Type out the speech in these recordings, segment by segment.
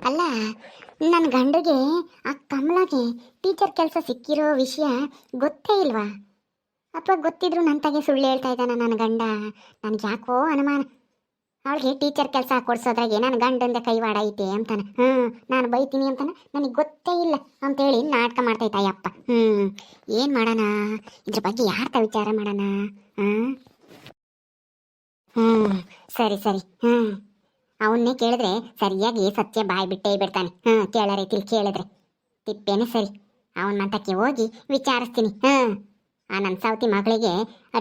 ಅಲ್ಲ, ನನ್ನ ಗಂಡಿಗೆ ಆ ಕಮಲಾಗೆ ಟೀಚರ್ ಕೆಲಸ ಸಿಕ್ಕಿರೋ ವಿಷಯ ಗೊತ್ತೇ ಇಲ್ವಾ? ಅಥವಾ ಗೊತ್ತಿದ್ರು ನನ್ನ ತಗೆ ಸುಳ್ಳು ಹೇಳ್ತಾ ಇದ್ದಾನ ನನ್ನ ಗಂಡ? ನನಗೆ ಯಾಕೋ ಅನುಮಾನ. ಅವಳಿಗೆ ಟೀಚರ್ ಕೆಲಸ ಕೊಡ್ಸೋದ್ರಾಗೆ ನನ್ನ ಗಂಡಂದ ಕೈವಾಡ ಐತೆ ಅಂತಾನೆ. ನಾನು ಬೈತೀನಿ ಅಂತಾನೆ, ನನಗೆ ಗೊತ್ತೇ ಇಲ್ಲ ಅಂತೇಳಿ ನಾಟಕ ಮಾಡ್ತೈತ ಅಯ್ಯಪ್ಪ. ಏನು ಮಾಡೋಣ? ಇದ್ರ ಬಗ್ಗೆ ಯಾರ್ತ ವಿಚಾರ ಮಾಡೋಣ? ಸರಿ ಸರಿ. ಅವನ್ನೇ ಕೇಳಿದ್ರೆ ಸರಿಯಾಗಿ ಸತ್ಯ ಬಾಯಿ ಬಿಟ್ಟೇ ಬಿಡ್ತಾನೆ. ಕೇಳೋ ರೀತಿಲಿ ಕೇಳಿದ್ರೆ ತಿಪ್ಪೇನೆ ಸರಿ. ಅವನ ಮಂತಕ್ಕೆ ಹೋಗಿ ವಿಚಾರಿಸ್ತೀನಿ. ನನ್ನ ಸೌತಿ ಮಗಳಿಗೆ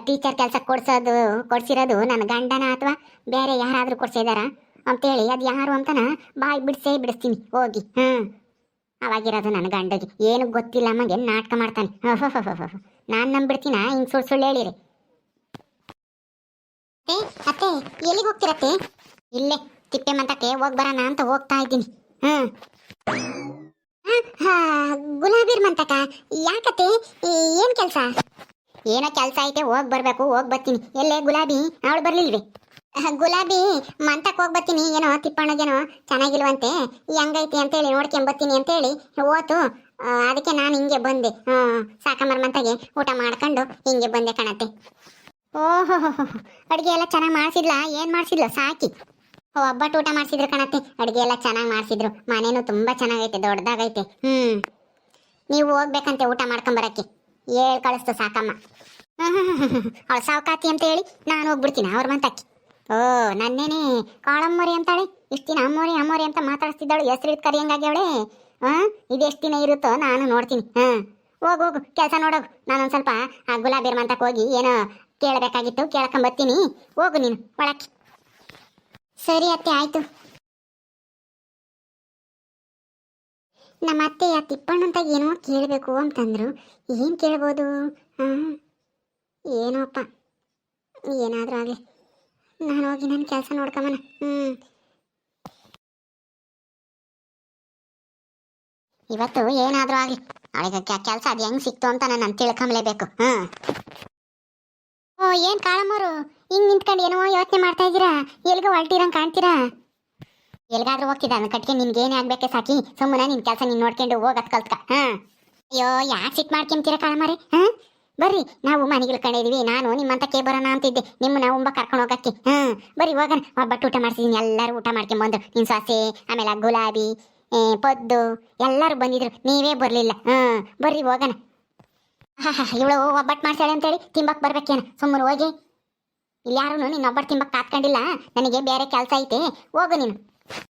ಟೀಚರ್ ಕೆಲಸ ಕೊಡ್ಸಿರೋದು ನನ್ನ ಗಂಡನ ಅಥವಾ ಬೇರೆ ಯಾರಾದರೂ ಕೊಡ್ಸಿದಾರ ಅಂತೇಳಿ ಅದು ಯಾರು ಅಂತನ ಬಾಯಿ ಬಿಡಿಸ್ತೀನಿ ಹೋಗಿ. ಅವಾಗಿರೋದು ನನ್ನ ಗಂಡಗೆ ಏನು ಗೊತ್ತಿಲ್ಲ ಅಮ್ಮಗೆ ನಾಟಕ ಮಾಡ್ತಾನೆ. ನಾನು ನಂಬಿಡ್ತೀನ ಹಿಂಗೆ ಸುಳ್ಳು ಸುಳ್ಳು ಹೇಳಿರಿ. ಅತ್ತೆ ಎಲ್ಲಿಗೆ ಹೋಗ್ತಿರತ್ತೆ? ಇಲ್ಲೇ ತಿಪ್ಪೆ ಮಂತಕ್ಕೆ ಹೋಗಿ ಬರೋಣ ಅಂತ ಹೋಗ್ತಾ ಇದ್ದೀನಿ. ಗುಲಾಬಿರ್ ಮಂತಕ ಯಾಕತ್ತೆ? ಏನು ಕೆಲಸ? ಏನೋ ಕೆಲಸ ಐತೆ, ಹೋಗಿ ಬರಬೇಕು. ಹೋಗಿ ಬರ್ತೀನಿ. ಎಲ್ಲೇ ಗುಲಾಬಿ? ಅವಳು ಬರ್ಲಿಲ್ವಿ? ಗುಲಾಬಿ ಮಂತಕ್ಕೆ ಹೋಗಿ ಬರ್ತೀನಿ. ಏನೋ ತಿಪ್ಪಣ್ಣಗೇನೋ ಚೆನ್ನಾಗಿಲ್ವಂತೆ, ಹೆಂಗೈತಿ ಅಂತೇಳಿ ನೋಡ್ಕೊಂಬರ್ತೀನಿ ಅಂತೇಳಿ ಹೋತು. ಅದಕ್ಕೆ ನಾನು ಹಿಂಗೆ ಬಂದೆ. ಸಾಕಮ್ಮರ ಮಂತಗೆ ಊಟ ಮಾಡ್ಕೊಂಡು ಹಿಂಗೆ ಬಂದೆ ಕಣತ್ತೆ. ಓಹೋ, ಅಡುಗೆ ಎಲ್ಲ ಚೆನ್ನಾಗಿ ಮಾಡಿಸಿದ್ಲಾ? ಏನು ಮಾಡಿಸಿದ್ಲು ಸಾಕಿ? ಒಬ್ಬಟ್ಟು ಊಟ ಮಾಡಿಸಿದ್ರು ಕಣತ್ತೆ. ಅಡುಗೆ ಎಲ್ಲ ಚೆನ್ನಾಗಿ ಮಾಡಿಸಿದ್ರು. ಮನೇನು ತುಂಬ ಚೆನ್ನಾಗೈತೆ, ದೊಡ್ಡದಾಗೈತೆ. ನೀವು ಹೋಗ್ಬೇಕಂತೆ ಊಟ ಮಾಡ್ಕೊಂಬರಕ್ಕೆ ಹೇಳ್ ಕಳಿಸ್ತು ಸಾಕಮ್ಮ. ಅವಳು ಸಾವುಕಾತಿ ಅಂತ ಹೇಳಿ ನಾನು ಹೋಗ್ಬಿಡ್ತೀನಿ ಅವ್ರ ಮಂತಕ್ಕೆ. ನನ್ನೇನೆ ಕಾಳಮ್ಮೋರಿ ಅಂತಾಳೆ. ಇಷ್ಟು ದಿನ ಅಮ್ಮೋರಿ ಅಂತ ಮಾತಾಡಿಸ್ತಿದ್ದಾಳು. ಹೆಸರು ಕರಿಯಂಗಾಗಿ ಅವಳೆ. ಇದೆಷ್ಟು ದಿನ ಇರುತ್ತೋ ನಾನು ನೋಡ್ತೀನಿ. ಹೋಗು ಕೆಲಸ ನೋಡೋಗು. ನಾನೊಂದು ಸ್ವಲ್ಪ ಆ ಗುಲಾಬಿರ್ ಮಂತಕ್ಕೆ ಹೋಗಿ ಏನೋ ಕೇಳಬೇಕಾಗಿತ್ತು, ಕೇಳ್ಕೊಂಬರ್ತೀನಿ. ಹೋಗು ನೀನು ಒಳಕ್ಕೆ. ಸರಿ ಅತ್ತೆ, ಆಯ್ತು. ನಮ್ಮ ಅತ್ತೆ ಆ ತಿಪ್ಪಣ್ಣಂತ ಏನೋ ಕೇಳಬೇಕು ಅಂತಂದ್ರು. ಏನು ಕೇಳ್ಬೋದು? ಏನೋಪ್ಪ, ಏನಾದರೂ ಆಗಲಿ, ನಾನು ಹೋಗಿ ನನ್ನ ಕೆಲಸ ನೋಡ್ಕೊಂಬನ. ಇವತ್ತು ಏನಾದರೂ ಆಗಲಿ, ಅವಳಿಗೆ ಕೆಲಸ ಅದು ಹೆಂಗೆ ಸಿಕ್ತು ಅಂತ ನಾನು ತಿಳ್ಕೊಂಬಲೇಬೇಕು. ಏನು ಕಾಳಮ್ಮರು ಹಿಂಗೆ ನಿಂತ್ಕೊಂಡು ಏನೋ ಯೋಚನೆ ಮಾಡ್ತಾ ಇದ್ದೀರಾ? ಎಲ್ಗ ಹೊರಟಿರಂಗೆ ಕಾಣ್ತೀರಾ? ಎಲ್ಗಾದ್ರೂ ಹೋಗ್ತಿದ್ದ ನನ್ನ ಕಟ್ಗೆ ನಿನ್ಗೇನೇ ಆಗ್ಬೇಕೆ ಸಾಕಿ. ಸುಮ್ಮನೆ ನಿನ್ನ ಕೆಲಸ ನೀನು ನೋಡ್ಕೊಂಡು ಹೋಗತ್ ಕಲ್ತ್ಕ. ಅಯ್ಯೋ, ಯಾಕೆ ಸಿಟ್ಟು ಮಾಡ್ಕೊಂತೀರಾ ಕಾಳಮ್ಮರಿ? ಬರ್ರಿ, ನಾವು ಮನೆಗೆ ಇಳ್ಕೊಂಡಿದೀವಿ. ನಾನು ನಿಮ್ಮಂತಕ್ಕೆ ಬರೋಣ ಅಂತಿದ್ದೆ, ನಿಮ್ಮನ್ನ ಉಂಬ ಕರ್ಕೊಂಡು ಹೋಗಕ್ಕೆ. ಬರ್ರಿ ಹೋಗೋಣ. ಒಬ್ಬಟ್ಟು ಊಟ ಮಾಡ್ಸಿದ್ದೀನಿ, ಎಲ್ಲರೂ ಊಟ ಮಾಡ್ಕೊಂಬಂದು. ನಿನ್ನ ಸೊಸೆ, ಆಮೇಲೆ ಆ ಗುಲಾಬಿ, ಪದ್ದು ಎಲ್ಲರೂ ಬಂದಿದ್ರು, ನೀವೇ ಬರಲಿಲ್ಲ. ಬರ್ರಿ ಹೋಗೋಣ. ಇವಳು ಒಬ್ಬಟ್ಟು ಮಾಡ್ಸಾಳೆ ಅಂತೇಳಿ ತಿಂಬಕ್ಕೆ ಬರ್ಬೇಕೇನ? ಸುಮ್ಮನೆ ಹೋಗಿ. ಇಲ್ಲಿ ಯಾರು ನಿನ್ನ ಒಬ್ಬಟ್ಟು ತಿಂಬಕ್ಕೆ ಕಾತ್ಕೊಂಡಿಲ್ಲ. ನನಗೆ ಬೇರೆ ಕೆಲಸ ಐತೆ, ಹೋಗು ನೀನು.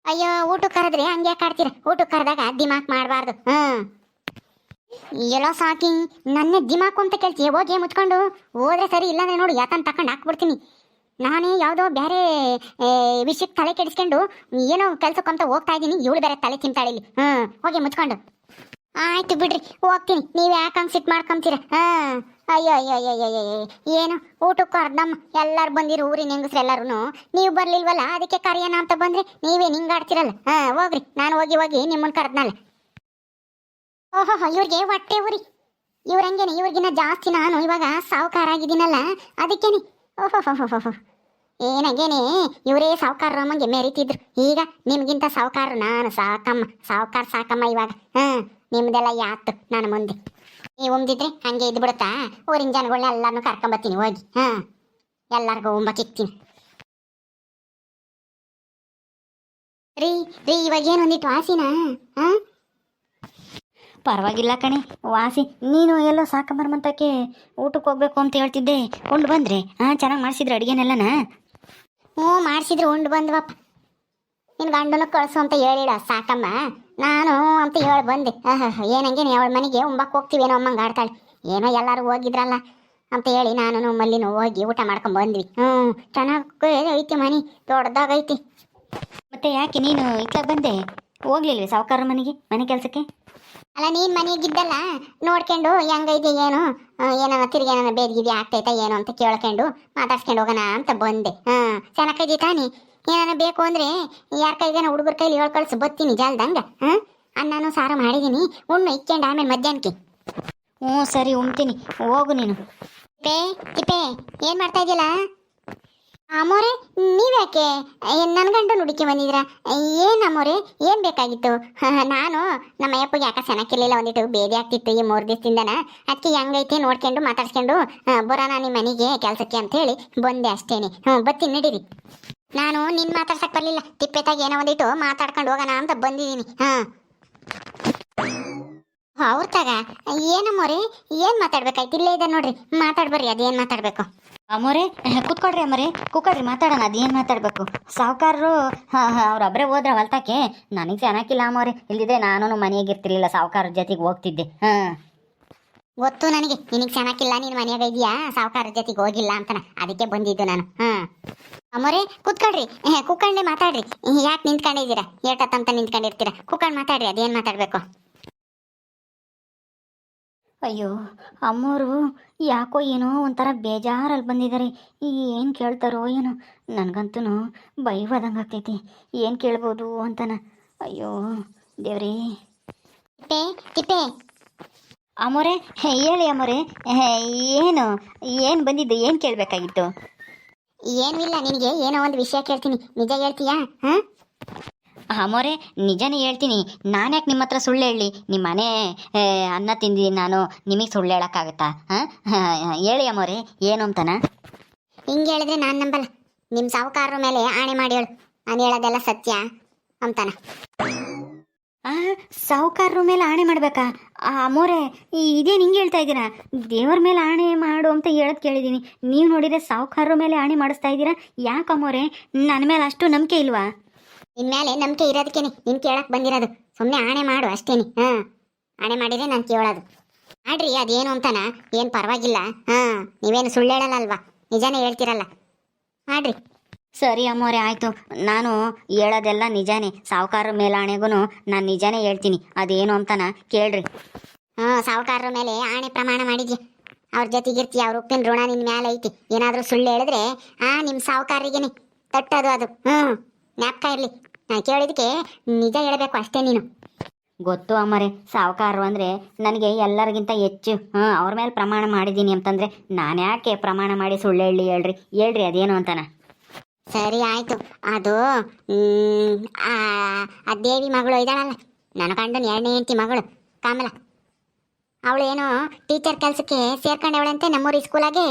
ಅಯ್ಯೋ, ಊಟಕ್ಕೆ ಕರೆದ್ರೆ ಹಂಗೆ ಕಾಡ್ತೀರ. ಊಟಕ್ಕೆ ಕರೆದಾಗ ದಿಮಾಕ್ ಮಾಡಬಾರ್ದು. ಎಲ್ಲೋ ಸಾಕಿ ನನ್ನೇ ದಿಮಾಕು ಅಂತ ಕೇಳ್ತೀಯ? ಹೋಗಿ ಮುಚ್ಕೊಂಡು ಹೋದ್ರೆ ಸರಿ, ಇಲ್ಲಾಂದ್ರೆ ನೋಡು ಯಾತನ್ ತಕೊಂಡು ಹಾಕ್ಬಿಡ್ತೀನಿ. ನಾನೇ ಯಾವುದೋ ಬೇರೆ ವಿಷಯಕ್ಕೆ ತಲೆ ಕೆಡಿಸ್ಕೊಂಡು ಏನೋ ಕೆಲ್ಸಕ್ಕಂತ ಹೋಗ್ತಾ ಇದ್ದೀನಿ. ಇವಳು ಬೇರೆ ತಲೆ ತಿಂತಾಳೆ ಇಲ್ಲಿ. ಹೋಗಿ ಮುಚ್ಕೊಂಡು. ಆಯ್ತು ಬಿಡ್ರಿ, ಹೋಗ್ತೀನಿ. ನೀವು ಯಾಕೆ ಹಂಗೆ ಸಿಟ್ಟು ಮಾಡ್ಕೊಂತೀರ? ಅಯ್ಯೋ ಅಯ್ಯೋ ಅಯ್ಯೋ ಅಯ್ಯೋ, ಏನು ಊಟಕ್ಕೆ ಕರ್ದಮ್ಮ ಎಲ್ಲರೂ ಬಂದಿರು, ಊರಿನ ಹೆಂಗಸ್ರು ಎಲ್ಲರೂ. ನೀವು ಬರ್ಲಿಲ್ವಲ್ಲ, ಅದಕ್ಕೆ ಕರೆಯೋಣ ಅಂತ ಬಂದ್ರೆ ನೀವೇ ನಿಂಗಾಡ್ತಿರಲ್ಲ. ಹೋಗ್ರಿ, ನಾನು ಹೋಗಿ ನಿಮ್ಮನ್ನು ಕರೆದ್ನಲ್ಲ. ಓಹೋ, ಇವ್ರಿಗೆ ಹೊಟ್ಟೆ ಊರಿ. ಇವ್ರಂಗೇನೆ, ಇವ್ರಿಗಿನ್ನ ಜಾಸ್ತಿ ನಾನು ಇವಾಗ ಸಾವುಕಾರ ಆಗಿದ್ದೀನಲ್ಲ, ಅದಕ್ಕೇನೆ. ಓಹೋ, ಏನಂಗೇನೆ ಇವರೇ ಸಾವುಕಾರರು ಅಮ್ಮಂಗೆ ಮೆರಿತಿದ್ರು. ಈಗ ನಿಮ್ಗಿಂತ ಸಾವುಕಾರರು ನಾನು. ಸಾಕಮ್ಮ ಇವಾಗ. ನಿಮ್ದೆಲ್ಲ ಯಾತು ನಾನು ಮುಂದೆ. ನೀವು ಉಮ್ದಿದ್ರೆ ಹಂಗೆ ಇದ್ಬಿಡುತ್ತಾ? ಊರಿನ ಜನಗಳನ್ನ ಎಲ್ಲಾನು ಕರ್ಕೊಂಬರ್ತೀನಿ ಹೋಗಿ. ಎಲ್ಲರಿಗೂ ಉಂಬಕ್ಕಿಕ್ತೀನಿ. ರೀ ಇವಾಗ ಏನೊಂದಿಟ್ಟು ವಾಸಿನ? ಪರವಾಗಿಲ್ಲ ಕಣೆ ವಾಸಿ. ನೀನು ಎಲ್ಲೋ ಸಾಕಂಬರ್ ಮಂತಕ್ಕೆ ಊಟಕ್ಕೆ ಹೋಗ್ಬೇಕು ಅಂತ ಹೇಳ್ತಿದ್ದೆ, ಉಂಡು ಬಂದ್ರೆ? ಚೆನ್ನಾಗಿ ಮಾಡಿಸಿದ್ರು ಅಡುಗೆನೆಲ್ಲನ? ಮಾಡಿಸಿದ್ರು, ಉಂಡು ಬಂದ್ವಪ್ಪ. ನಿನ್ನ ಗಂಡನ ಕಳಿಸು ಅಂತ ಹೇಳಿಡ ಸಾಕಮ್ಮ. ನಾನು ಅಂತ ಹೇಳಿ ಬಂದೆ. ಏನಂಗೆ ಅವಳ ಮನೆಗೆ ಉಂಬಕ್ಕೆ ಹೋಗ್ತೀವೇನೋ ಅಮ್ಮಂಗೆ ಆಡ್ತಾಳೆ. ಏನೋ ಎಲ್ಲರೂ ಹೋಗಿದ್ರಲ್ಲ ಅಂತ ಹೇಳಿ ನಾನು ಮಲ್ಲಿನೂ ಹೋಗಿ ಊಟ ಮಾಡ್ಕೊಂಡು ಬಂದ್ವಿ. ಚೆನ್ನಾಗಿ ಐತಿ ಮನೆ, ದೊಡ್ಡದಾಗೈತಿ. ಮತ್ತೆ ಯಾಕೆ ನೀನು ಇತ್ಲಾಗ ಬಂದೆ? ಹೋಗ್ಲಿಲ್ವೇ ಸಾವುಕಾರ ಮನೆ ಕೆಲಸಕ್ಕೆ? ಅಲ್ಲ, ನೀನು ಮನೆಗಿದ್ದಲ್ಲ, ನೋಡ್ಕೊಂಡು ಹೆಂಗೈತೆ ಏನು ಏನೋ ತಿರುಗಿ ಏನೋ ಬೇದಿಗಿದಿ ಆಗ್ತೈತಾ ಏನು ಅಂತ ಕೇಳ್ಕೊಂಡು ಮಾತಾಡ್ಸ್ಕೊಂಡು ಹೋಗೋಣ ಅಂತ ಬಂದೆ. ಚೆನ್ನಾಗೈತಿ ತಾನಿ? ಏನಾರ ಬೇಕು ಅಂದರೆ ಯಾರ ಕೈಗೇನೋ ಹುಡುಗರ ಕೈಲಿ ಹೇಳಿ ಕಳಿಸಿ ಬತ್ತೀನಿ ಜಾಲ್ದಂಗೆ. ಅನ್ನನೂ ಸಾರು ಮಾಡಿದ್ದೀನಿ, ಉಣ್ಣು ಇಕ್ಕೊಂಡು ಆಮೇಲೆ ಮಧ್ಯಾಹ್ನಕ್ಕೆ. ಸರಿ ಉಣ್ತೀನಿ, ಹೋಗು ನೀನು. ತಿಪ್ಪೆ ಏನು ಮಾಡ್ತಾ ಇದೆಯಲ್ಲ? ಅಮ್ಮೋರೆ ನೀವ್ಯಾಕೆ ನನ್ನ ಗಂಡನ ಹುಡುಕಿ ಬಂದಿದ್ದೀರಾ? ಏನು ಅಮ್ಮೋರೆ ಏನು ಬೇಕಾಗಿತ್ತು? ನಾನು ನಮ್ಮ ಅಯ್ಯಪ್ಪಗೆ ಯಾಕೆ ಚೆನ್ನಾಗಿರ್ಲಿಲ್ಲ, ಒಂದಿಟ್ಟು ಬೇದಿ ಆಗ್ತಿತ್ತು ಈ 3 ದಿವಸದಿಂದನ. ಅದಕ್ಕೆ ಹೆಂಗೈತೆ ನೋಡ್ಕೊಂಡು ಮಾತಾಡ್ಸ್ಕೊಂಡು ಬರೋಣ ನಿಮ್ಮ ಮನೆಗೆ ಕೆಲಸಕ್ಕೆ ಅಂತ ಹೇಳಿ ಬಂದೆ ಅಷ್ಟೇನೆ. ಬರ್ತೀನಿ ನಡೀರಿ. ನಾನು ನಿನ್ನ ಮಾತಾಡ್ಸಕ್ಕೆ ಬರಲಿಲ್ಲ, ತಿಪ್ಪೆತಾಗ ಏನೋ ಒಂದಿಟ್ಟು ಮಾತಾಡ್ಕೊಂಡು ಹೋಗೋಣ ಅಂತ ಬಂದಿದ್ದೀನಿ. ಅವ್ರ ತಗ ಏನಮ್ಮೋರೆ ಏನು ಮಾತಾಡ್ಬೇಕಾಯ್ತು? ಇಲ್ಲೇ ಇದೆ ನೋಡ್ರಿ, ಮಾತಾಡ್ಬರ್ರಿ, ಅದೇನು ಮಾತಾಡಬೇಕು. ಅಮ್ಮೋರೆ ಕೂತ್ಕೊಳ್ರಿ ಅಮ್ಮೋರೆ, ಕೂತ್ಕೊಳ್ರಿ, ಮಾತಾಡೋಣ. ಅದೇನು ಮಾತಾಡಬೇಕು? ಸಾವುಕಾರರು ಅವ್ರೊಬ್ಬರೇ ಹೋದ್ರ ಹೊಲ್ತಕ್ಕೆ, ನನಗೆ ಚೆನ್ನಾಗಿಲ್ಲ ಅಮ್ಮೋರೆ. ಇಲ್ದಿದ್ರೆ ನಾನು ಮನೆಯಾಗಿರ್ತಿರ್ಲಿಲ್ಲ, ಸಾವುಕಾರ ಜೊತೆಗೆ ಹೋಗ್ತಿದ್ದೆ. ಗೊತ್ತು ನನಗೆ, ನಿನಗೆ ಚೆನ್ನಾಗಿಲ್ಲ, ನೀನು ಮನೆಯಾಗ ಇದೆಯಾ, ಸಾವುಕಾರ ಜೊತೆಗೆ ಹೋಗಿಲ್ಲ ಅಂತನ, ಅದಕ್ಕೆ ಬಂದಿದ್ದು ನಾನು. ಅಮ್ಮೋರೆ ಕೂತ್ಕೊಳ್ರಿ, ಕೂತ್ಕೊಂಡೆ ಮಾತಾಡ್ರಿ. ಯಾಕೆ ನಿಂತ್ಕೊಂಡಿದ್ದೀರಾ? ಏಟತ್ತಂತ ನಿಂತ್ಕೊಂಡಿರ್ತೀರಾ? ಕೂತ್ಕೊಂಡು ಮಾತಾಡ್ರಿ, ಅದೇನು ಮಾತಾಡಬೇಕು. ಅಯ್ಯೋ ಅಮ್ಮೋರು ಯಾಕೋ ಏನೋ ಒಂಥರ ಬೇಜಾರಲ್ಲಿ ಬಂದಿದ್ದಾರೆ. ಏನು ಕೇಳ್ತಾರೋ ಏನೋ, ನನಗಂತೂ ಬೈವಾದಂಗೆ ಆಗ್ತೈತಿ. ಏನು ಕೇಳ್ಬೋದು ಅಂತನ. ಅಯ್ಯೋ ದೇವ್ರೇ. ತಿಪ್ಪೆ ತಿಪ್ಪೆ ಅಮ್ಮೋರೆ ಹೇಳಿ ಅಮ್ಮೋರೆ, ಏನು ಬಂದಿದ್ದು? ಏನು ಕೇಳಬೇಕಾಗಿತ್ತು? ಏನೂ ಇಲ್ಲ, ನಿನಗೆ ಏನೋ ಒಂದು ವಿಷಯ ಕೇಳ್ತೀನಿ, ನಿಜ ಹೇಳ್ತೀಯಾ? ಅಮ್ಮೋರೆ ನಿಜನೇ ಹೇಳ್ತೀನಿ. ನಾನು ಯಾಕೆ ನಿಮ್ಮ ಹತ್ರ ಸುಳ್ಳು ಹೇಳಿ? ನಿಮ್ಮ ಮನೆ ಅನ್ನ ತಿಂದಿದ್ದೀನಿ ನಾನು, ನಿಮಗೆ ಸುಳ್ಳು ಹೇಳೋಕ್ಕಾಗತ್ತಾ? ಹೇಳಿ ಅಮ್ಮೋರೆ, ಏನು ಅಂತನ? ಹಿಂಗೆ ಹೇಳಿದ್ರೆ ನಾನು ನಂಬಲ್ಲ. ನಿಮ್ಮ ಸಾವುಕಾರರ ಮೇಲೆ ಆಣೆ ಮಾಡಿ ಹೇಳು, ನಾನು ಹೇಳೋದೆಲ್ಲ ಸತ್ಯ ಅಂತಾನ. ಸಾವುಕಾರರ ಮೇಲೆ ಆಣೆ ಮಾಡ್ಬೇಕಾ? ಅಮ್ಮೋರೆ ಇದೇನು ಹಿಂಗೆ ಹೇಳ್ತಾ ಇದ್ದೀರಾ? ದೇವ್ರ ಮೇಲೆ ಆಣೆ ಮಾಡು ಅಂತ ಹೇಳೋದು ಕೇಳಿದ್ದೀನಿ. ನೀವು ನೋಡಿದರೆ ಸಾವುಕಾರರ ಮೇಲೆ ಆಣೆ ಮಾಡಿಸ್ತಾ ಇದ್ದೀರಾ. ಯಾಕೆ ಅಮ್ಮೋರೆ, ನನ್ನ ಮೇಲೆ ಅಷ್ಟು ನಂಬಿಕೆ ಇಲ್ವಾ? ನಿನ್ನ ಮೇಲೆ ನಂಬಿಕೆ ಇರೋದಕ್ಕೇನೆ ನೀನು ಕೇಳಕ್ಕೆ ಬಂದಿರೋದು. ಸುಮ್ಮನೆ ಆಣೆ ಮಾಡು ಅಷ್ಟೇನೆ. ಆಣೆ ಮಾಡಿದ್ರೆ ನಾನು ಕೇಳೋದು. ಮಾಡ್ರಿ, ಅದೇನು ಅಂತಾನ, ಏನು ಪರವಾಗಿಲ್ಲ. ನೀವೇನು ಸುಳ್ಳು ಹೇಳಲ್ಲ ಅಲ್ವಾ, ನಿಜಾನೇ ಹೇಳ್ತೀರಲ್ಲ, ಮಾಡ್ರಿ. ಸರಿ ಅಮ್ಮೋರೆ ಆಯಿತು, ನಾನು ಹೇಳೋದೆಲ್ಲ ನಿಜಾನೇ. ಸಾವುಕಾರರ ಮೇಲೆ ಆಣೆಗೂ ನಾನು ನಿಜಾನೇ ಹೇಳ್ತೀನಿ. ಅದೇನು ಅಂತಾನ ಕೇಳ್ರಿ. ಸಾವುಕಾರರ ಮೇಲೆ ಆಣೆ ಪ್ರಮಾಣ ಮಾಡಿದ್ಯಾ, ಅವ್ರ ಜೊತೆಗಿರ್ತೀಯ, ಅವ್ರ ಉಪ್ಪಿನ ಋಣ ನಿನ್ನ ಮೇಲೆ ಐತಿ. ಏನಾದರೂ ಸುಳ್ಳು ಹೇಳಿದ್ರೆ ನಿಮ್ಮ ಸಾವುಕಾರರಿಗೇನೆ ತಟ್ಟೋದು ಅದು. ಜ್ಞಾಪಕ ಇರಲಿ, ನಾನು ಕೇಳಿದಕ್ಕೆ ನಿಜ ಹೇಳಬೇಕು ಅಷ್ಟೇ ನೀನು. ಗೊತ್ತು ಅಮ್ಮರೆ, ಸಾವುಕಾರರು ಅಂದರೆ ನನಗೆ ಎಲ್ಲರಿಗಿಂತ ಹೆಚ್ಚು. ಅವ್ರ ಮೇಲೆ ಪ್ರಮಾಣ ಮಾಡಿದ್ದೀನಿ ಅಂತಂದರೆ ನಾನು ಯಾಕೆ ಪ್ರಮಾಣ ಮಾಡಿ ಸುಳ್ಳು ಹೇಳ್ರಿ ಅದೇನು ಅಂತಾನ. ಸರಿ ಆಯಿತು. ಅದು ಆ ದೇವಿ ಮಗಳು ಇದ್ದಾಳಲ್ಲ, ನನ್ನ ಗಂಡನ 2ನೇ ಹೆಂಡತಿ ಮಗಳು ಕಾಮಲ, ಅವಳು ಏನೋ ಟೀಚರ್ ಕೆಲಸಕ್ಕೆ ಸೇರ್ಕೊಂಡವಳಂತೆ ನಮ್ಮೂರಿ ಸ್ಕೂಲಾಗೆ.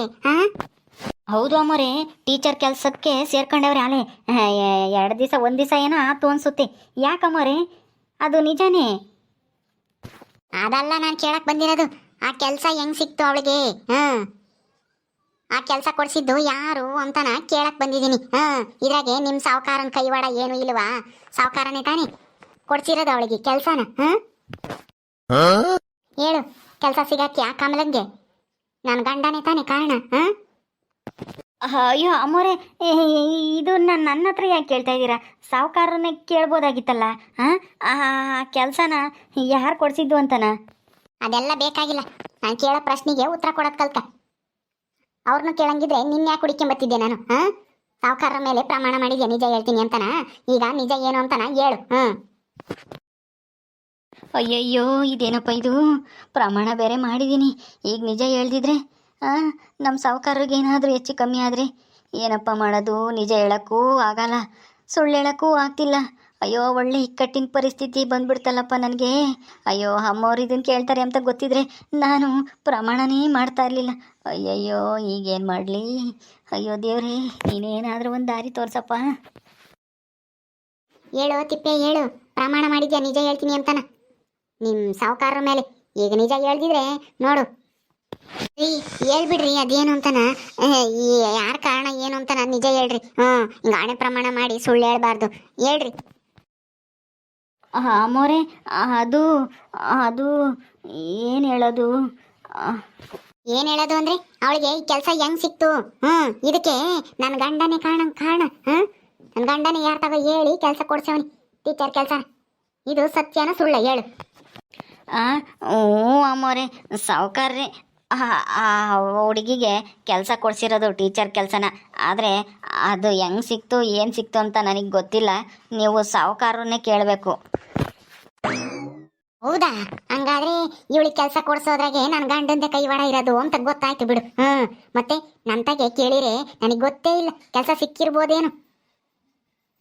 ಹೌದು ಅಮ್ಮೋರೆ, ಟೀಚರ್ ಕೆಲಸಕ್ಕೆ ಸೇರ್ಕೊಂಡವ್ರೆ. ಅಲೆ 2 ದಿವಸ 1 ದಿವಸ ಏನೋ ಆತು ಅನ್ಸುತ್ತೆ. ಯಾಕಮ್ಮೋರೆ, ಅದು ನಿಜಾನೇ? ಅದಲ್ಲ ನಾನು ಕೇಳಕ್ಕೆ ಬಂದಿರೋದು, ಆ ಕೆಲಸ ಹೆಂಗೆ ಸಿಕ್ತು ಅವಳಿಗೆ? ಆ ಕೆಲಸ ಕೊಡಿಸಿದ್ದು ಯಾರು ಅಂತನ ಕೇಳಕ್ಕೆ ಬಂದಿದ್ದೀನಿ. ಇದ್ರಾಗೆ ನಿಮ್ಮ ಸಾವುಕಾರನ ಕೈವಾಡ ಏನು ಇಲ್ವಾ? ಸಾವುಕಾರನೇ ತಾನೇ ಕೊಡ್ಸಿರೋದು ಅವಳಿಗೆ ಕೆಲಸನ. ಹೇಳು, ಕೆಲಸ ಸಿಗಕ್ಕೆ ಆ ಕಮಲಂಗೆ ನನ್ನ ಗಂಡನೇ ತಾನೇ ಕಾರಣ? ಅಯ್ಯೋ ಅಮ್ಮೋರೆ, ಇದು ನನ್ನ ಹತ್ರ ಯಾಕೆ ಕೇಳ್ತಾ ಇದ್ದೀರಾ? ಸಾವುಕಾರನೇ ಕೇಳ್ಬೋದಾಗಿತ್ತಲ್ಲ. ಆ ಕೆಲಸನ ಯಾರು ಕೊಡಿಸಿದ್ದು ಅಂತನ? ಅದೆಲ್ಲ ಬೇಕಾಗಿಲ್ಲ, ನಾನು ಕೇಳೋ ಪ್ರಶ್ನೆಗೆ ಉತ್ತರ ಕೊಡೋದು ಕಲ್ತ. ಅವ್ರನ್ನ ಕೇಳಂಗಿದ್ರೆ ನಿನ್ನ ಯಾಕೆ ಹುಡುಕೊಂಬತ್ತಿದ್ದೆ ನಾನು? ಸಾವುಕಾರರ ಮೇಲೆ ಪ್ರಮಾಣ ಮಾಡಿದ್ಯಾ ನಿಜ ಹೇಳ್ತೀನಿ ಅಂತನ? ಈಗ ನಿಜ ಏನು ಅಂತನ ಹೇಳು. ಅಯ್ಯಯ್ಯೋ, ಇದೇನಪ್ಪ ಇದು? ಪ್ರಮಾಣ ಬೇರೆ ಮಾಡಿದ್ದೀನಿ, ಈಗ ನಿಜ ಹೇಳ್ದಿದ್ರೆ ನಮ್ಮ ಸಾವುಕಾರರಿಗೆ ಏನಾದರೂ ಹೆಚ್ಚು ಕಮ್ಮಿ ಆದರೆ ಏನಪ್ಪ ಮಾಡೋದು? ನಿಜ ಹೇಳೋಕ್ಕೂ ಆಗಲ್ಲ, ಸುಳ್ಳು ಹೇಳೋಕ್ಕೂ ಆಗ್ತಿಲ್ಲ. ಅಯ್ಯೋ, ಒಳ್ಳೆ ಇಕ್ಕಟ್ಟಿನ ಪರಿಸ್ಥಿತಿ ಬಂದ್ಬಿಡ್ತಲ್ಲಪ್ಪ ನನಗೆ. ಅಯ್ಯೋ, ಅಮ್ಮವ್ರು ಇದನ್ನು ಕೇಳ್ತಾರೆ ಅಂತ ಗೊತ್ತಿದ್ರೆ ನಾನು ಪ್ರಮಾಣನೇ ಮಾಡ್ತಾ ಇರಲಿಲ್ಲ. ಅಯ್ಯಯ್ಯೋ, ಈಗೇನು ಮಾಡಲಿ? ಅಯ್ಯೋ ದೇವ್ರೇ, ನೀನೇನಾದರೂ ಒಂದು ದಾರಿ ತೋರ್ಸಪ್ಪ. ಹೇಳು ತಿಪ್ಪೆ, ಹೇಳು, ಪ್ರಮಾಣ ಮಾಡಿದ್ಯಾ ನಿಜ ಹೇಳ್ತೀನಿ ಅಂತನ ನಿಮ್ಮ ಸಾವುಕಾರರ ಮೇಲೆ? ಈಗ ನಿಜ ಹೇಳ್ದಿದ್ರೆ ನೋಡು, ಹೇಳ್ಬಿಡ್ರಿ ಅದೇನು ಅಂತನ, ಯಾರ ಕಾರಣ ಏನು ಅಂತನ ನಿಜ ಹೇಳ್ರಿ. ಹಿಂಗೆ ಆಣೆ ಪ್ರಮಾಣ ಮಾಡಿ ಸುಳ್ಳು ಹೇಳ್ಬಾರ್ದು, ಹೇಳ್ರಿ. ಅಮ್ಮೋರೆ, ಅದು ಅದು ಏನು ಹೇಳೋದು? ಏನು ಹೇಳೋದು ಅಂದ್ರೆ, ಅವಳಿಗೆ ಈ ಕೆಲಸ ಹೆಂಗ್ ಸಿಕ್ತು? ಇದಕ್ಕೆ ನನ್ನ ಗಂಡನೇ ಕಾರಣ. ನನ್ನ ಗಂಡನೇ ಯಾರ ತಗೋ ಹೇಳಿ ಕೆಲಸ ಕೊಡ್ಸವನಿ ಟೀಚರ್ ಕೆಲಸ. ಇದು ಸತ್ಯನ ಸುಳ್ಳ ಹೇಳು. ಹ್ಞೂ ಅಮ್ಮೋರೆ, ಸಾವುಕಾರ್ರಿ ಆ ಹುಡುಗಿಗೆ ಕೆಲಸ ಕೊಡ್ಸಿರೋದು ಟೀಚರ್ ಕೆಲಸನ. ಆದರೆ ಅದು ಹೆಂಗೆ ಸಿಕ್ತು, ಏನು ಸಿಕ್ತು ಅಂತ ನನಗೆ ಗೊತ್ತಿಲ್ಲ. ನೀವು ಸಾವುಕಾರನ್ನೇ ಕೇಳಬೇಕು. ಹೌದಾ? ಹಂಗಾದ್ರೆ ಇವಳಿಗೆ ಕೆಲಸ ಕೊಡ್ಸೋದ್ರಾಗೆ ನನ್ನ ಗಂಡಂದೆ ಕೈವಾಡ ಇರೋದು ಅಂತ ಗೊತ್ತಾಯ್ತು ಬಿಡು. ಮತ್ತೆ ನಂತಾಗೆ ಕೇಳಿರೆ ನನಗೆ ಗೊತ್ತೇ ಇಲ್ಲ, ಕೆಲಸ ಸಿಕ್ಕಿರ್ಬೋದೇನು.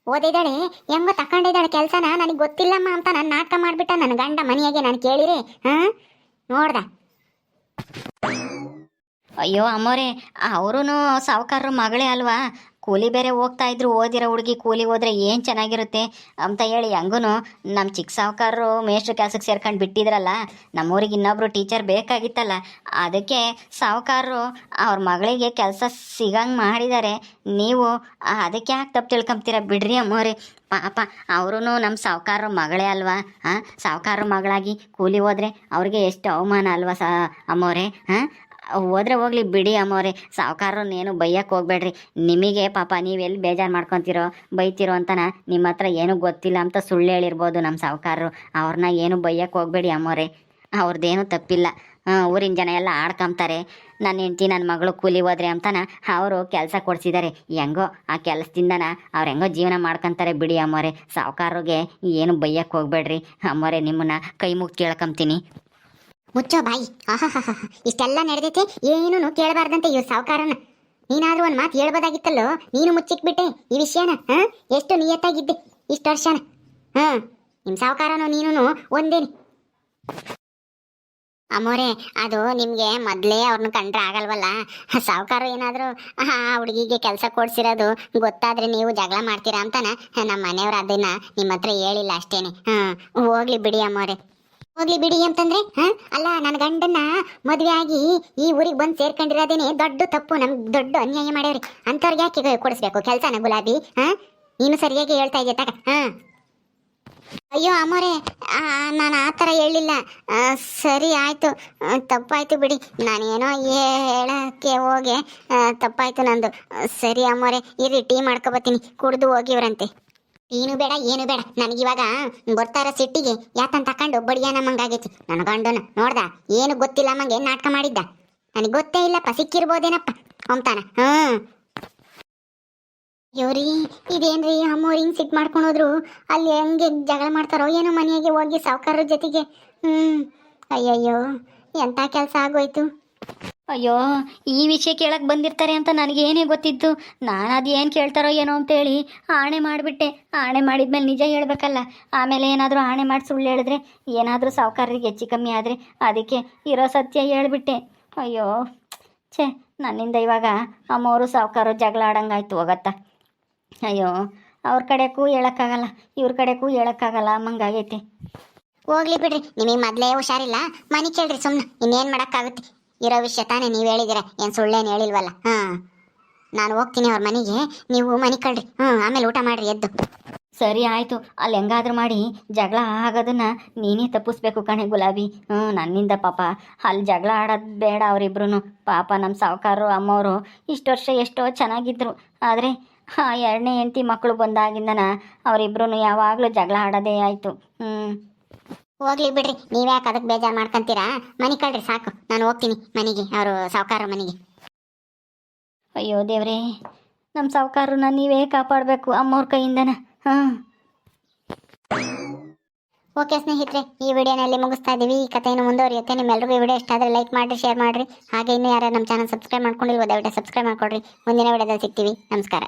ಓದಿದ್ದಾಳೆ ಹೆಂಗೋ ತಕೊಂಡಿದ್ದಾಳೆ ಕೆಲಸನ, ನನಗೆ ಗೊತ್ತಿಲ್ಲಮ್ಮ ಅಂತ ನನ್ನ ನಾಟಕ ಮಾಡ್ಬಿಟ್ಟ ನನ್ನ ಗಂಡ ಮನೆಯಾಗೆ. ನಾನು ಕೇಳಿರೆ ನೋಡ್ದ. ಅಯ್ಯೋ ಅಮ್ಮೋರೆ, ಅವರು ಸಾವುಕಾರರ ಮಗಳೇ ಅಲ್ವಾ, ಕೂಲಿ ಬೇರೆ ಹೋಗ್ತಾ ಇದ್ರು. ಓದಿರೋ ಹುಡುಗಿ ಕೂಲಿ ಹೋದ್ರೆ ಏನು ಚೆನ್ನಾಗಿರುತ್ತೆ ಅಂತ ಹೇಳಿ ಹೆಂಗೂ ನಮ್ಮ ಚಿಕ್ಕ ಸಾವುಕಾರರು ಮೇಷ್ಟ್ರ ಕೆಲಸಕ್ಕೆ ಸೇರ್ಕೊಂಡು ಬಿಟ್ಟಿದ್ರಲ್ಲ, ನಮ್ಮೂರಿಗೆ ಇನ್ನೊಬ್ರು ಟೀಚರ್ ಬೇಕಾಗಿತ್ತಲ್ಲ, ಅದಕ್ಕೆ ಸಾವುಕಾರರು ಅವ್ರ ಮಗಳಿಗೆ ಕೆಲಸ ಸಿಗಂಗೆ ಮಾಡಿದ್ದಾರೆ. ನೀವು ಅದಕ್ಕೆ ಯಾಕೆ ತಪ್ಪು ತಿಳ್ಕೊಂತೀರ ಬಿಡ್ರಿ ಅಮ್ಮೋರೆ. ಪಾಪ ಅವರು ನಮ್ಮ ಸಾವುಕಾರರ ಮಗಳೇ ಅಲ್ವಾ. ಸಾವುಕಾರರ ಮಗಳಾಗಿ ಕೂಲಿ ಹೋದ್ರೆ ಅವ್ರಿಗೆ ಎಷ್ಟು ಅವಮಾನ ಅಲ್ವಾ ಅಮ್ಮೋರೆ. ಹೋದ್ರೆ ಹೋಗ್ಲಿ ಬಿಡಿ ಅಮ್ಮೋರೆ, ಸಾವುಕಾರನ್ನೇನು ಬೈಯಕ್ಕೆ ಹೋಗ್ಬೇಡ್ರಿ. ನಿಮಗೆ ಪಾಪ ನೀವೆಲ್ಲಿ ಬೇಜಾರು ಮಾಡ್ಕೊತೀರೋ ಬೈತಿರೋ ಅಂತನ ನಿಮ್ಮ ಹತ್ರ ಏನೂ ಗೊತ್ತಿಲ್ಲ ಅಂತ ಸುಳ್ಳು ಹೇಳಿರ್ಬೋದು ನಮ್ಮ ಸಾವುಕಾರರು. ಅವ್ರನ್ನ ಏನು ಬೈಯಕ್ಕೆ ಹೋಗ್ಬೇಡಿ ಅಮ್ಮೋರೆ, ಅವ್ರದ್ದೇನು ತಪ್ಪಿಲ್ಲ. ಊರಿನ ಜನ ಎಲ್ಲ ಆಡ್ಕೊಂತಾರೆ, ನನ್ನ ಹೆಂಡ್ತಿ ನನ್ನ ಮಗಳು ಕೂಲಿ ಹೋದ್ರೆ ಅಂತನ ಅವರು ಕೆಲಸ ಕೊಡಿಸಿದ್ದಾರೆ. ಹೆಂಗೋ ಆ ಕೆಲಸದಿಂದನ ಅವ್ರು ಹೆಂಗೋ ಜೀವನ ಮಾಡ್ಕೊತಾರೆ ಬಿಡಿ ಅಮ್ಮೋರೆ. ಸಾವುಕಾರರಿಗೆ ಏನು ಬೈಯಕ್ಕೆ ಹೋಗ್ಬೇಡ್ರಿ ಅಮ್ಮೋರೆ, ನಿಮ್ಮನ್ನ ಕೈ ಮುಗಿ ಕೇಳ್ಕೊಂತೀನಿ. ಮುಚ್ಚೋ ಬಾಯಿ. ಇಷ್ಟೆಲ್ಲ ನಡೆದೈತೆ, ಏನೂ ಕೇಳಬಾರ್ದಂತೆ ಇವ್ರು ಸಾವುಕಾರನ. ನೀನಾದ್ರೂ ಒಂದು ಮಾತು ಹೇಳ್ಬೋದಾಗಿತ್ತಲ್ಲೋ, ನೀನು ಮುಚ್ಚಿಕ್ಬಿಟ್ಟೆ ಈ ವಿಷಯನ. ಎಷ್ಟು ನಿಯತ್ತಾಗಿದ್ದೆ ಇಷ್ಟು ವರ್ಷನ. ನಿಮ್ಮ ಸಾವುಕಾರನು ನೀನು ಒಂದೇನಿ. ಅಮ್ಮೋರೆ, ಅದು ನಿಮಗೆ ಮೊದಲೇ ಅವ್ರನ್ನ ಕಂಡ್ರೆ ಆಗಲ್ವಲ್ಲ. ಸಾವುಕಾರ ಏನಾದರೂ ಆ ಹುಡುಗಿಗೆ ಕೆಲಸ ಕೊಡ್ಸಿರೋದು ಗೊತ್ತಾದ್ರೆ ನೀವು ಜಗಳ ಮಾಡ್ತೀರಾ ಅಂತನ ನಮ್ಮ ಮನೆಯವ್ರು ಅದನ್ನ ನಿಮ್ಮ ಹತ್ರ ಹೇಳಿಲ್ಲ ಅಷ್ಟೇನೆ. ಹೋಗ್ಲಿ ಬಿಡಿ ಅಮ್ಮೋರೆ, ಹೋಗ್ಲಿ ಬಿಡಿ ಅಂತಂದ್ರೆ ಅಲ್ಲ, ನನ್ನ ಗಂಡನ್ನ ಮದುವೆ ಆಗಿ ಈ ಊರಿಗೆ ಬಂದು ಸೇರ್ಕೊಂಡಿರೋದೇನೆ ದೊಡ್ಡ ತಪ್ಪು, ನಮ್ಗೆ ದೊಡ್ಡ ಅನ್ಯಾಯ ಮಾಡ್ಯಾವ್ರಿ. ಅಂಥವ್ರಿಗೆ ಯಾಕೆ ಕೊಡಿಸ್ಬೇಕು ಕೆಲಸನ ಗುಲಾಬಿ? ನೀನು ಸರಿಯಾಗಿ ಹೇಳ್ತಾ ಇದೆಯ ತಗ. ಅಯ್ಯೋ ಅಮ್ಮೋರೆ, ನಾನು ಆ ಥರ ಹೇಳಿಲ್ಲ. ಸರಿ ಆಯಿತು, ತಪ್ಪಾಯ್ತು ಬಿಡಿ. ನಾನೇನೋ ಹೇಳಕ್ಕೆ ಹೋಗಿ ತಪ್ಪಾಯ್ತು ನಂದು. ಸರಿ ಅಮ್ಮೋರೆ, ಇರ್ರಿ ಟೀ ಮಾಡ್ಕೊಬತ್ತೀನಿ, ಕುಡ್ದು ಹೋಗಿವ್ರಂತೆ. ಏನು ಬೇಡ ಏನು ಬೇಡ, ನನಗಿವಾಗ ಬರ್ತಾ ಇರೋ ಸಿಟ್ಟಿಗೆ ಯಾತನ್ ತಕೊಂಡು ಬಡಿಯ ನಮ್ಮಂಗಾಗೈತಿ. ನನ್ನ ಗಂಡನ ನೋಡ್ದ, ಏನು ಗೊತ್ತಿಲ್ಲ ಅಮ್ಮಂಗೆ ನಾಟಕ ಮಾಡಿದ್ದ. ನನಗೆ ಗೊತ್ತೇ ಇಲ್ಲಪ್ಪ, ಸಿಕ್ಕಿರ್ಬೋದೇನಪ್ಪ ಅಂತಾನ. ಇವ್ರಿ ಇದೇನ್ರಿ ಅಮ್ಮವ್ರು ಹಿಂಗೆ ಸಿಟ್ಟು ಮಾಡ್ಕೊಂಡೋದ್ರು, ಅಲ್ಲಿ ಹೆಂಗೆ ಜಗಳ ಮಾಡ್ತಾರೋ ಏನೋ ಮನೆಯಾಗೆ ಹೋಗಿ ಸಾವುಕಾರರ ಜೊತೆಗೆ. ಅಯ್ಯಯ್ಯೋ, ಎಂಥ ಕೆಲಸ ಆಗೋಯ್ತು. ಅಯ್ಯೋ, ಈ ವಿಷಯ ಕೇಳಕ್ಕೆ ಬಂದಿರ್ತಾರೆ ಅಂತ ನನಗೇನೇ ಗೊತ್ತಿತ್ತು. ನಾನು ಅದು ಏನು ಕೇಳ್ತಾರೋ ಏನೋ ಅಂತೇಳಿ ಆಣೆ ಮಾಡಿಬಿಟ್ಟೆ. ಆಣೆ ಮಾಡಿದ್ಮೇಲೆ ನಿಜ ಹೇಳ್ಬೇಕಲ್ಲ. ಆಮೇಲೆ ಏನಾದರೂ ಆಣೆ ಮಾಡಿ ಸುಳ್ಳು ಹೇಳಿದ್ರೆ ಏನಾದರೂ ಸಾವುಕಾರರಿಗೆ ಹೆಚ್ಚು ಕಮ್ಮಿ ಆದರೆ ಅದಕ್ಕೆ ಇರೋ ಸತ್ಯ ಹೇಳ್ಬಿಟ್ಟೆ. ಅಯ್ಯೋ ಛೇ, ನನ್ನಿಂದ ಇವಾಗ ಅಮ್ಮವರು ಸಾವುಕಾರರು ಜಗಳ ಆಡಂಗಾಯ್ತು ಹೋಗತ್ತಾ. ಅಯ್ಯೋ, ಅವ್ರ ಕಡೆಗೂ ಹೇಳೋಕ್ಕಾಗಲ್ಲ, ಇವ್ರ ಕಡೆಗೂ ಹೇಳೋಕ್ಕಾಗಲ್ಲ ಅಮ್ಮಂಗಾಗೈತೆ. ಹೋಗ್ಲಿ ಬಿಡ್ರಿ, ನಿಮಗೆ ಮೊದಲೇ ಹುಷಾರಿಲ್ಲ, ಮನೆ ಕೇಳ್ರಿ ಸುಮ್ಮನೆ, ಇನ್ನೇನು ಮಾಡೋಕ್ಕಾಗುತ್ತೆ. ಇರೋ ವಿಷಯ ತಾನೇ ನೀವು ಹೇಳಿದಿರ, ಏನು ಸುಳ್ಳೇನು ಹೇಳಿಲ್ವಲ್ಲ. ನಾನು ಹೋಗ್ತೀನಿ ಅವ್ರ ಮನೆಗೆ, ನೀವು ಮನೆ ಕಳ್ರಿ. ಆಮೇಲೆ ಊಟ ಮಾಡಿರಿ ಎದ್ದು. ಸರಿ ಆಯಿತು, ಅಲ್ಲಿ ಹೆಂಗಾದ್ರೂ ಮಾಡಿ ಜಗಳ ಆಗೋದನ್ನು ನೀನೇ ತಪ್ಪಿಸ್ಬೇಕು ಕಣೆ ಗುಲಾಬಿ. ನನ್ನಿಂದ ಪಾಪ ಅಲ್ಲಿ ಜಗಳ ಆಡೋದು ಬೇಡ. ಅವರಿಬ್ರು ಪಾಪ ನಮ್ಮ ಸಾವುಕಾರರು ಅಮ್ಮವರು ಇಷ್ಟು ವರ್ಷ ಎಷ್ಟೋ ಚೆನ್ನಾಗಿದ್ರು. ಆದರೆ ಎರಡನೇ ಹೆಂಡತಿ ಮಕ್ಕಳು ಬಂದಾಗಿಂದನ ಅವರಿಬ್ರು ಯಾವಾಗಲೂ ಜಗಳ ಆಡೋದೇ ಆಯಿತು. ಹೋಗ್ಲಿ ಬಿಡ್ರಿ, ನೀವ್ಯಾಕೆ ಅದಕ್ಕೆ ಬೇಜಾರು ಮಾಡ್ಕೊಂತೀರಾ? ಮನೆ ಕಳ್ರಿ ಸಾಕು, ನಾನು ಹೋಗ್ತೀನಿ ಮನೆಗೆ, ಅವರು ಸಾವುಕಾರ ಮನೆಗೆ. ಅಯ್ಯೋ ದೇವ್ರೇ, ನಮ್ಮ ಸಾವುಕಾರನ್ನ ನೀವೇ ಕಾಪಾಡಬೇಕು ಅಮ್ಮವ್ರ ಕೈಯಿಂದನ. ಓಕೆ ಸ್ನೇಹಿತರೆ, ಈ ವಿಡಿಯೋನಲ್ಲಿ ಮುಗಿಸ್ತಾ ಇದ್ದೀವಿ. ಈ ಕಥೆಯನ್ನು ಮುಂದುವರಿಯುತ್ತೆ. ನಿಮ್ಮೆಲ್ಲರಿಗೂ ಈ ವಿಡಿಯೋ ಇಷ್ಟ ಆದರೆ ಲೈಕ್ ಮಾಡಿರಿ, ಶೇರ್ ಮಾಡಿರಿ. ಹಾಗೆ ಇನ್ನೂ ಯಾರು ನಮ್ಮ ಚಾನಲ್ ಸಬ್ಸ್ಕ್ರೈಬ್ ಮಾಡ್ಕೊಂಡಿಲ್ವೋ ದಯವಿಟ್ಟು ಸಬ್ಸ್ಕ್ರೈಬ್ ಮಾಡ್ಕೊಳ್ರಿ. ಮುಂದಿನ ವಿಡಿಯೋದಲ್ಲಿ ಸಿಗ್ತೀವಿ. ನಮಸ್ಕಾರ.